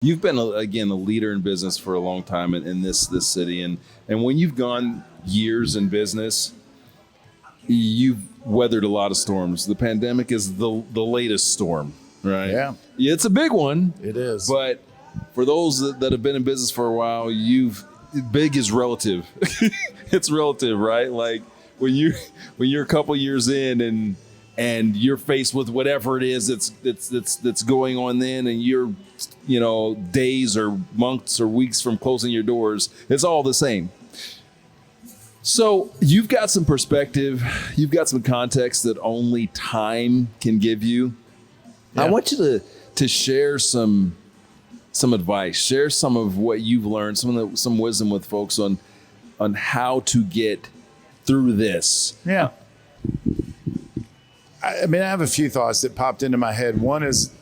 You've been again a leader in business for a long time in this city, and when you've gone years in business, you've weathered a lot of storms. The pandemic is the latest storm, right? Yeah, it's a big one. It is. But for those that have been in business for a while, big is relative. It's relative, right? Like when you're a couple years in and you're faced with whatever it is that's going on then, and you're days or months or weeks from closing your doors, it's all the same. So you've got some perspective, you've got some context that only time can give you. Yeah. I want you to share some advice, share some of what you've learned, some wisdom with folks on how to get through this. Yeah. I mean, I have a few thoughts that popped into my head. One is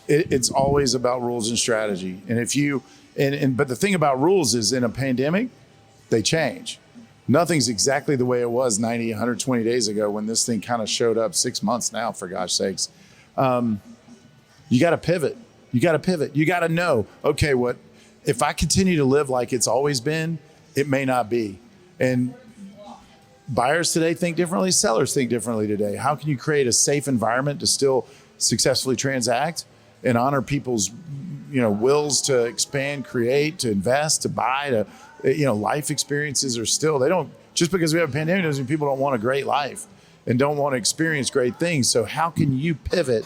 it's always about rules and strategy. And but the thing about rules is in a pandemic, they change. Nothing's exactly the way it was 90, 120 days ago when this thing kind of showed up. 6 months now, for gosh sakes. You got to pivot. You got to know, okay, if I continue to live like it's always been, it may not be. And buyers today think differently, sellers think differently today. How can you create a safe environment to still successfully transact and honor people's, wills to expand, create, to invest, to buy, to, life experiences are still, just because we have a pandemic doesn't mean people don't want a great life and don't want to experience great things. So how can you pivot,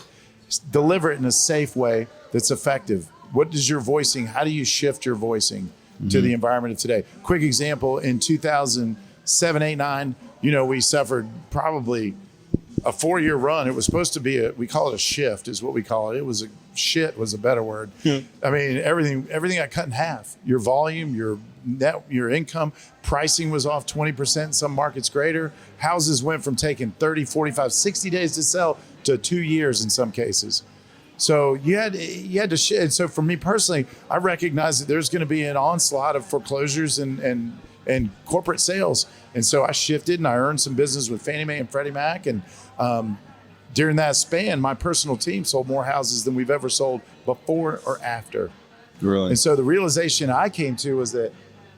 deliver it in a safe way that's effective? What is your voicing? How do you shift your voicing to the environment of today? Quick example, in 2007, 8, 9, we suffered probably a 4-year run. It was supposed to be we call it a shift is what we call it. It was was a better word. I mean, everything got cut in half. Your volume, your income, pricing was off 20%, in some markets greater. Houses went from taking 30, 45, 60 days to sell to 2 years in some cases. So you had to shift. So for me personally, I recognize that there's going to be an onslaught of foreclosures and corporate sales. And so I shifted and I earned some business with Fannie Mae and Freddie Mac. And during that span, my personal team sold more houses than we've ever sold before or after. Really? And so the realization I came to was that,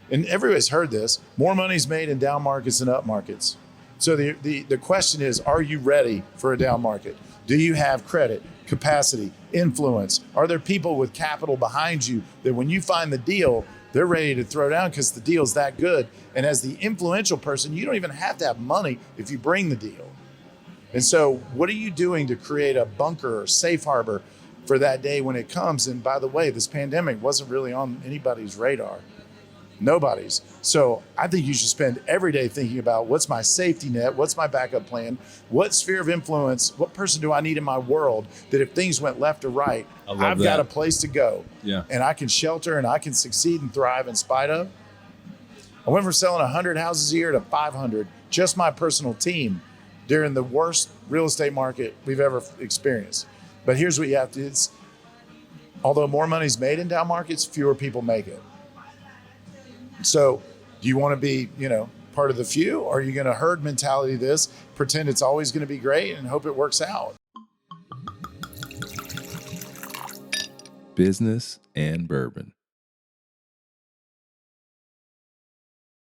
and everybody's heard this, more money's made in down markets than up markets. So the question is, are you ready for a down market? Do you have credit, capacity, influence? Are there people with capital behind you that when you find the deal, they're ready to throw down because the deal's that good? And as the influential person, you don't even have to have money if you bring the deal. And so what are you doing to create a bunker or safe harbor for that day when it comes? And by the way, this pandemic wasn't really on anybody's radar. Nobody's. So I think you should spend every day thinking about what's my safety net, what's my backup plan, what sphere of influence, what person do I need in my world that if things went left or right, I've got a place to go. Yeah. And I can shelter and I can succeed and thrive in spite of. I went from selling 100 houses a year to 500, just my personal team, during the worst real estate market we've ever experienced. But here's what you have to, although more money's made in down markets, fewer people make it. So do you want to be, part of the few? Or are you going to herd mentality this, pretend it's always going to be great and hope it works out? Business and bourbon.